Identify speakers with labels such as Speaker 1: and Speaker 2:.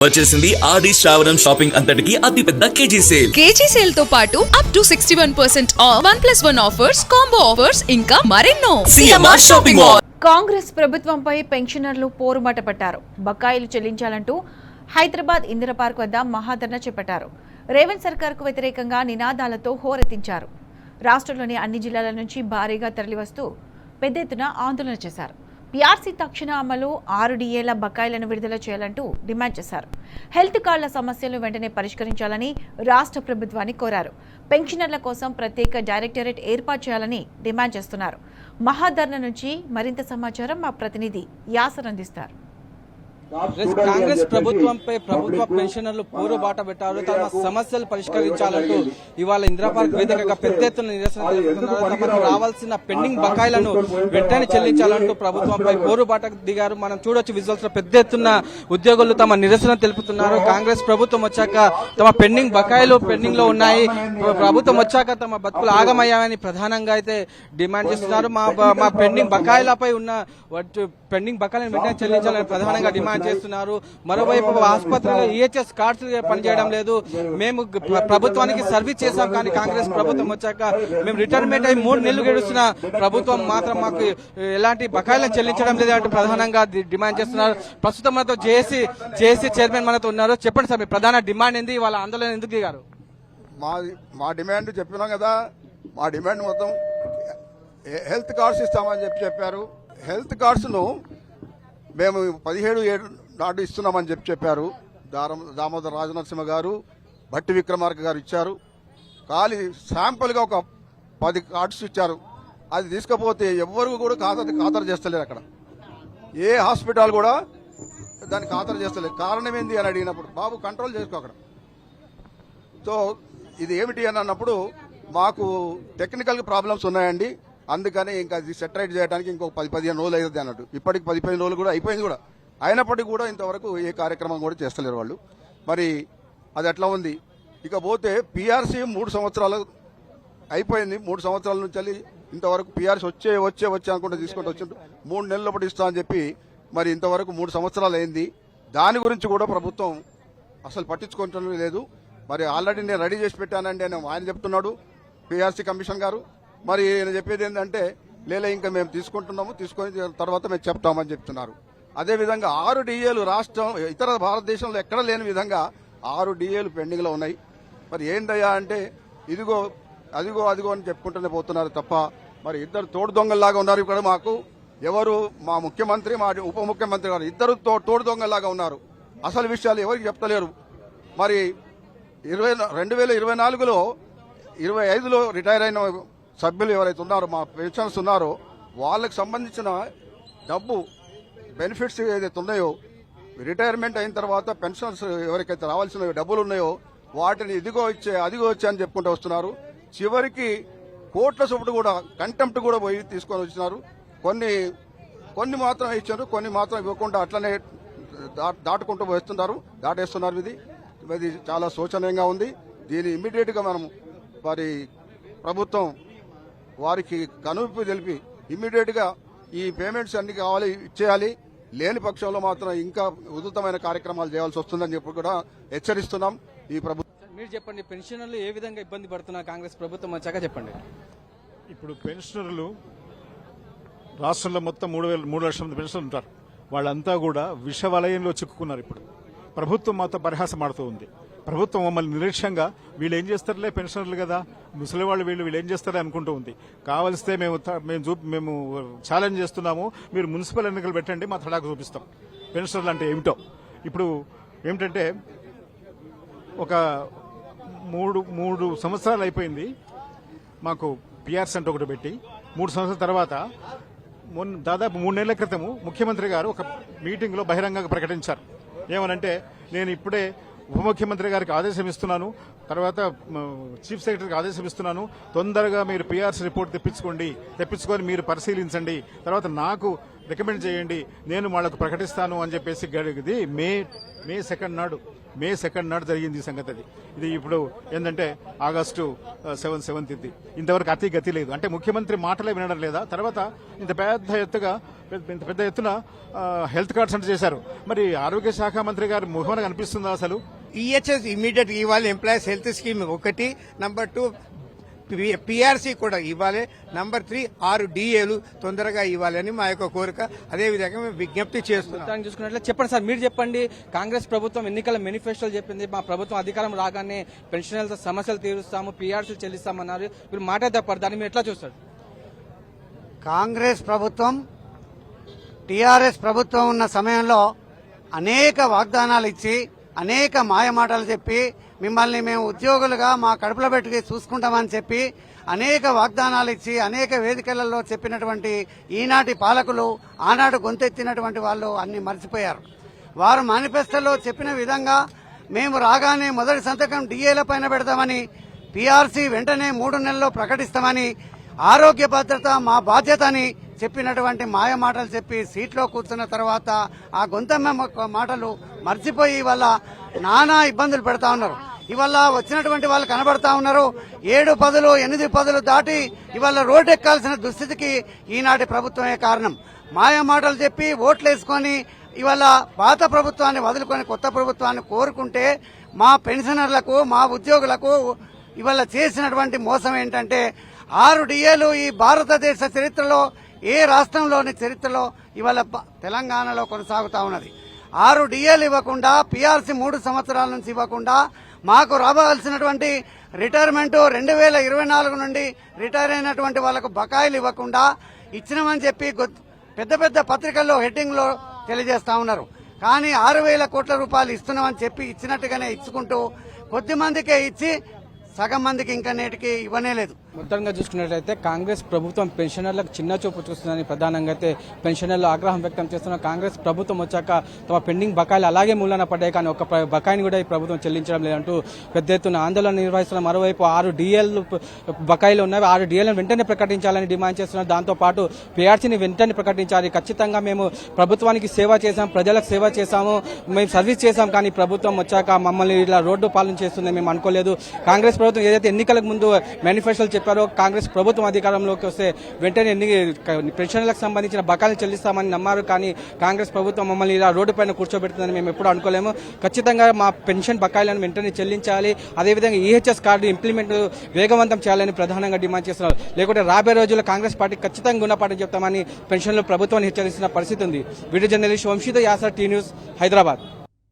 Speaker 1: వచ్చేసింది ఆది శ్రావణం షాపింగ్ అంతటికి అతిపెద్ద కేజీ సేల్ తో పాటు up to 61% of 1+1 offers, combo offers ఇంకా మరెన్నో. CMR shopping mall.
Speaker 2: కాంగ్రెస్ ప్రభుత్వంపై పెన్షనర్లు పోరుబాట పట్టారు. బకాయిలు చెల్లించాలంటూ హైదరాబాద్ ఇందిరా పార్క్ వద్ద మహాధర్నా చేపట్టారు. రేవంత్ సర్కార్కు వ్యతిరేకంగా నినాదాలతో హోరెత్తించారు. రాష్ట్రంలోని అన్ని జిల్లాల నుంచి భారీగా తరలివస్తూ పెద్ద ఎత్తున ఆందోళన చేశారు. పీఆర్సీ తక్షణ అమలు, 6 డిఏల బకాయిలను విడుదల చేయాలంటూ డిమాండ్ చేశారు. హెల్త్ కార్డుల సమస్యలు వెంటనే పరిష్కరించాలని రాష్ట్ర ప్రభుత్వాన్ని కోరారు. పెన్షనర్ల కోసం ప్రత్యేక డైరెక్టరేట్ ఏర్పాటు చేయాలని డిమాండ్ చేస్తున్నారు. మహాధర్నా నుంచి మరింత సమాచారం మా ప్రతినిధి యాసర్ అందిస్తారు.
Speaker 3: కాంగ్రెస్ ప్రభుత్వంపై ప్రభుత్వ పెన్షనర్లు పోరుబాట పెట్టారు. తమ సమస్యలు పరిష్కరించాలంటూ ఇవాళ ఇందిరా పార్క్ వేదికగా పెద్ద ఎత్తున నిరసన తెలుపుతున్నారు. తమకు రావాల్సిన పెండింగ్ బకాయిలను వెంటనే చెల్లించాలంటూ ప్రభుత్వంపై పోరుబాట దిగారు. మనం చూడొచ్చు విజువల్స్ లో పెద్ద ఎత్తున ఉద్యోగులు తమ నిరసన తెలుపుతున్నారు. కాంగ్రెస్ ప్రభుత్వం వచ్చాక తమ పెండింగ్ బకాయిలు పెండింగ్ లో ఉన్నాయి, ప్రభుత్వం వచ్చాక తమ బతుకులు ఆగమయ్యాయని ప్రధానంగా అయితే డిమాండ్ చేస్తున్నారు. మా పెండింగ్ బకాయిలపై ఉన్న పెండింగ్ బకాయిలను వెంటనే చెల్లించాలని ప్రధానంగా డిమాండ్ చేస్తున్నారు. మరోవైపు ఆసుపత్రిలో ఈహెచ్ఎస్ కార్డ్స్ పనిచేయడం లేదు. మేము ప్రభుత్వానికి సర్వీస్ చేశాం, కానీ కాంగ్రెస్ ప్రభుత్వం వచ్చాక మేము రిటైర్మెంట్ అయి 3 నెలలు గడుస్తున్న ప్రభుత్వం మాత్రం మాకు ఎలాంటి బకాయిలను చెల్లించడం లేదు అంటూ ప్రధానంగా డిమాండ్ చేస్తున్నారు. ప్రస్తుతం మనతో జేఏసీ చైర్మన్ మనతో ఉన్నారు. చెప్పండి సార్, మీ ప్రధాన డిమాండ్ ఏంది? వాళ్ళ ఆందోళన ఎందుకు దిగారు?
Speaker 4: మా డిమాండ్ చెప్పినాం కదా. మా డిమాండ్ మొత్తం హెల్త్ కార్డ్స్ ఇస్తామని చెప్పారు. హెల్త్ కార్డ్స్ ను మేము 17/7 నాడు ఇస్తున్నామని చెప్పారు. దామోదర్ రాజనరసింహ గారు, భట్టి విక్రమార్క గారు ఇచ్చారు. ఖాళీ శాంపుల్ గా ఒక 10 కార్డ్స్ ఇచ్చారు. అది తీసుకపోతే ఎవ్వరు కూడా ఖాతరు చేస్తలేరు. అక్కడ ఏ హాస్పిటల్ కూడా దాన్ని ఖాతరు చేస్తలేదు. కారణం ఏంది అని అడిగినప్పుడు, బాబు కంట్రోల్ చేసుకో అక్కడ. సో ఇది ఏమిటి అని అన్నప్పుడు, మాకు టెక్నికల్ ప్రాబ్లమ్స్ ఉన్నాయండి, అందుకని ఇంకా అది సెటరైట్ చేయడానికి ఇంకొక 10-15 రోజులు అవుతుంది అన్నట్టు. ఇప్పటికి 10-15 రోజులు కూడా అయిపోయింది కూడా. అయినప్పటికీ కూడా ఇంతవరకు ఏ కార్యక్రమం కూడా చేస్తలేరు వాళ్ళు. మరి అది ఎట్లా ఉంది? ఇకపోతే పీఆర్సీ 3 సంవత్సరాలు అయిపోయింది. 3 సంవత్సరాల నుంచి ఇంతవరకు పీఆర్సీ వచ్చే అనుకుంటే తీసుకుంటూ వచ్చి 3 నెలల లోపల ఇస్తా అని చెప్పి మరి ఇంతవరకు 3 సంవత్సరాలు అయింది. దాని గురించి కూడా ప్రభుత్వం అసలు పట్టించుకోవటం లేదు. మరి ఆల్రెడీ నేను రెడీ చేసి పెట్టానండి అని ఆయన చెప్తున్నాడు, పీఆర్సీ కమిషన్ గారు. మరి నేను చెప్పేది ఏంటంటే, ఇంకా మేము తీసుకొని తర్వాత మేము చెప్తామని చెప్తున్నారు. అదేవిధంగా 6 డిఏలు రాష్ట్రం ఇతర భారతదేశంలో ఎక్కడ లేని విధంగా 6 డిఏలు పెండింగ్ లో ఉన్నాయి. మరి ఏందయ్యా అంటే, ఇదిగో అదిగో అని చెప్పుకుంటూనే పోతున్నారు తప్ప, మరి ఇద్దరు తోడు దొంగల్లాగా ఉన్నారు ఇక్కడ. మాకు ఎవరు, మా ముఖ్యమంత్రి, మా ఉప ముఖ్యమంత్రి గారు ఇద్దరు తోడు దొంగల్లాగా ఉన్నారు. అసలు విషయాలు ఎవరికి చెప్తలేరు. మరి 2024లో 25లో రిటైర్ అయిన సభ్యులు ఎవరైతే ఉన్నారో, మా పెన్షన్స్ ఉన్నారో, వాళ్ళకి సంబంధించిన డబ్బు బెనిఫిట్స్ ఏదైతే ఉన్నాయో, రిటైర్మెంట్ అయిన తర్వాత పెన్షన్స్ ఎవరికైతే రావాల్సిన డబ్బులు ఉన్నాయో వాటిని అదిగో వచ్చే అని చెప్పుకుంటూ వస్తున్నారు. చివరికి కోట్ల చొప్పుడు కూడా కంటెంప్ట్ కూడా పోయి తీసుకొని వచ్చినారు. కొన్ని మాత్రం ఇచ్చారు, కొన్ని మాత్రం ఇవ్వకుండా అట్లనే దాటేస్తున్నారు. ఇది చాలా శోచనీయంగా ఉంది. దీన్ని ఇమ్మీడియట్ గా మనం మరి ప్రభుత్వం వారికి కనువిప్పు తెలిపి ఇమ్మీడియట్ గా ఈ పేమెంట్స్ అన్ని కావాలి, ఇచ్చేయాలి. లేని పక్షంలో మాత్రం ఇంకా ఉధృతమైన కార్యక్రమాలు చేయాల్సి వస్తుందని చెప్పి కూడా హెచ్చరిస్తున్నాం ఈ ప్రభుత్వం.
Speaker 3: మీరు చెప్పండి, పెన్షనర్లు ఏ విధంగా ఇబ్బంది పడుతున్నా కాంగ్రెస్ ప్రభుత్వం వచ్చాక చెప్పండి.
Speaker 5: ఇప్పుడు పెన్షనర్లు రాష్ట్రంలో మొత్తం 3 లక్షల మంది పెన్షనర్లు ఉంటారు. వాళ్ళంతా కూడా విష వలయంలో చిక్కుకున్నారు. ఇప్పుడు ప్రభుత్వం మాత్రం పరిహాసం ఆడుతూ ఉంది. ప్రభుత్వం మమ్మల్ని నిర్లక్ష్యంగా వీళ్ళు ఏం చేస్తారులే, పెన్షనర్లు కదా, ముసలి వాళ్ళు వీళ్ళు ఏం చేస్తారని అనుకుంటూ ఉంది. కావలిస్తే మేము ఛాలెంజ్ చేస్తున్నాము, మీరు మున్సిపల్ ఎన్నికలు పెట్టండి, మా తడాకు చూపిస్తాం పెన్షనర్లు అంటే ఏమిటో. ఇప్పుడు ఏమిటంటే, ఒక 3 సంవత్సరాలు అయిపోయింది మాకు పీఆర్సీ అంటే ఒకటి పెట్టి. 3 సంవత్సరాల తర్వాత దాదాపు 3 నెలల క్రితము ముఖ్యమంత్రి గారు ఒక మీటింగ్ లో బహిరంగంగా ప్రకటించారు. ఏమనంటే, నేను ఇప్పుడే ఉప ముఖ్యమంత్రి గారికి ఆదేశం ఇస్తున్నాను, తర్వాత చీఫ్ సెక్రటరీకి ఆదేశం ఇస్తున్నాను, తొందరగా మీరు పీఆర్సీ రిపోర్ట్ తెప్పించుకొని మీరు పరిశీలించండి, తర్వాత నాకు రికమెండ్ చేయండి, నేను వాళ్లకు ప్రకటిస్తాను అని చెప్పేసి మే 2 నాడు మే 2 నాడు జరిగింది ఈ సంగతి. ఇది ఇప్పుడు ఏంటంటే ఆగస్టు 7th ఇది. ఇంతవరకు అతి గతి లేదు. అంటే ముఖ్యమంత్రి మాటలే వినడం లేదా? తర్వాత ఇంత పెద్ద ఎత్తున హెల్త్ కార్డ్స్ అంటే చేశారు. మరి ఆరోగ్య శాఖ మంత్రి గారు ముఖమన కనిపిస్తుందా అసలు?
Speaker 6: ఈహెచ్ఎస్ ఇమీడియట్ ఇవ్వాలి, employees health scheme 1. Number 2 PRC కూడా ఇవ్వాలి. నంబర్ 3 6 డిఏలు తొందరగా ఇవ్వాలని మా యొక్క కోరిక. అదేవిధంగా మేము విజ్ఞప్తి చేస్తున్నాం.
Speaker 3: మొత్తాన్ని చూసుకున్నట్లయితే చెప్పండి సార్, మీరు చెప్పండి. కాంగ్రెస్ ప్రభుత్వం ఎన్నికల మేనిఫెస్టోలు చెప్పింది, మా ప్రభుత్వం అధికారం రాగానే పెన్షనర్ల సమస్యలు తీరుస్తాము, పీఆర్సీలు చెల్లిస్తామన్నారు. మీరు మాట తప్పారు, దాన్ని మీరు ఎట్లా చూస్తారు?
Speaker 7: కాంగ్రెస్ ప్రభుత్వం టీఆర్ఎస్ ప్రభుత్వం ఉన్న సమయంలో అనేక వాగ్దానాలు ఇచ్చి అనేక మాయమాటలు చెప్పి మిమ్మల్ని మేము ఉద్యోగులుగా మా కడుపులో పెట్టుకు చూసుకుంటామని చెప్పి అనేక వాగ్దానాలు ఇచ్చి అనేక వేదికలలో చెప్పినటువంటి ఈనాటి పాలకులు ఆనాడు గొంతెత్తినటువంటి వాళ్ళు అన్ని మర్చిపోయారు. వారు మేనిఫెస్టోలో చెప్పిన విధంగా మేము రాగానే మొదటి సంతకం డిఏల పైన పెడతామని, పీఆర్సీ వెంటనే 3 నెలల్లో ప్రకటిస్తామని, ఆరోగ్య భద్రత మా బాధ్యత అని చెప్పినటువంటి మాయ మాటలు చెప్పి సీట్లో కూర్చున్న తర్వాత ఆ గొంతమ్మ మాటలు మర్చిపోయి ఇవాళ నానా ఇబ్బందులు పెడతా ఉన్నారు. ఇవాళ వచ్చినటువంటి వాళ్ళు కనబడతా ఉన్నారు. 7 పదులు 8 పదులు దాటి ఇవాళ రోడ్డు ఎక్కాల్సిన దుస్థితికి ఈనాటి ప్రభుత్వమే కారణం. మాయ మాటలు చెప్పి ఓట్లేసుకొని ఇవాళ పాత ప్రభుత్వాన్ని వదులుకొని కొత్త ప్రభుత్వాన్ని కోరుకుంటే మా పెన్షనర్లకు మా ఉద్యోగులకు ఇవాళ చేసినటువంటి మోసం ఏంటంటే 6 డిఏలు ఈ భారతదేశ చరిత్రలో ఏ రాష్ట్రంలోని చరిత్రలో ఇవాళ తెలంగాణలో కొనసాగుతా ఉన్నది. 6 డిఏలు ఇవ్వకుండా, పీఆర్సీ 3 సంవత్సరాల నుంచి ఇవ్వకుండా, మాకు రావాల్సినటువంటి రిటైర్మెంట్ 2024 నుండి రిటైర్ అయినటువంటి వాళ్ళకు బకాయిలు ఇవ్వకుండా ఇచ్చినామని చెప్పి పెద్ద పెద్ద పత్రికల్లో హెడ్డింగ్ లో తెలియజేస్తా ఉన్నారు. కానీ 6,000 కోట్ల రూపాయలు ఇస్తున్నామని చెప్పి ఇచ్చినట్టుగానే ఇచ్చుకుంటూ కొద్ది మందికే ఇచ్చి సగం మందికి ఇంకా నేటికి ఇవ్వనే లేదు.
Speaker 3: మొత్తంగా చూసుకున్నట్లయితే కాంగ్రెస్ ప్రభుత్వం పెన్షనర్లకు చిన్న చూపు చూస్తుందని ప్రధానంగా అయితే పెన్షనర్లు ఆగ్రహం వ్యక్తం చేస్తున్నారు. కాంగ్రెస్ ప్రభుత్వం వచ్చాక తమ పెండింగ్ బకాయిలు అలాగే మూలన పడ్డాయి, కానీ ఒక బకాయిని కూడా ఈ ప్రభుత్వం చెల్లించడం లేదంటూ పెద్ద ఎత్తున ఆందోళన నిర్వహిస్తున్న. మరోవైపు 6 డిఏలు బకాయిలు ఉన్నాయి, 6 డిఏలను వెంటనే ప్రకటించాలని డిమాండ్ చేస్తున్నారు. దాంతోపాటు పీఆర్సీని వెంటనే ప్రకటించాలి. ఖచ్చితంగా మేము ప్రభుత్వానికి సేవ చేశాం, ప్రజలకు సేవ చేశాము, మేము సర్వీస్ చేశాం, కానీ ప్రభుత్వం వచ్చాక మమ్మల్ని ఇలా రోడ్డు పాలన చేస్తుంది మేము అనుకోలేదు. కాంగ్రెస్ ప్రభుత్వం ఏదైతే ఎన్నికలకు ముందు మేనిఫెస్టోలు చెప్పారో కాంగ్రెస్ ప్రభుత్వం అధికారంలోకి వస్తే వెంటనే పెన్షన్లకు సంబంధించిన బకాయిలు చెల్లిస్తామని నమ్మారు, కానీ కాంగ్రెస్ ప్రభుత్వం మమ్మల్ని ఇలా రోడ్డు పైన కూర్చోబెడుతుందని మేము ఎప్పుడు అనుకోలేము. ఖచ్చితంగా మా పెన్షన్ బకాయిలను వెంటనే చెల్లించాలి, అదేవిధంగా ఈహెచ్ఎస్ కార్డు ఇంప్లిమెంట్ వేగవంతం చేయాలని ప్రధానంగా డిమాండ్ చేస్తున్నారు. లేకుంటే రాబోయే రోజుల్లో కాంగ్రెస్ పార్టీ ఖచ్చితంగా గుణపాఠం చెప్తామని పెన్షన్లు ప్రభుత్వాన్ని హెచ్చరిస్తున్న పరిస్థితి ఉంది. వీడియో జర్నలిస్ట్ వంశీతో యాసర్, టీ న్యూస్, హైదరాబాద్.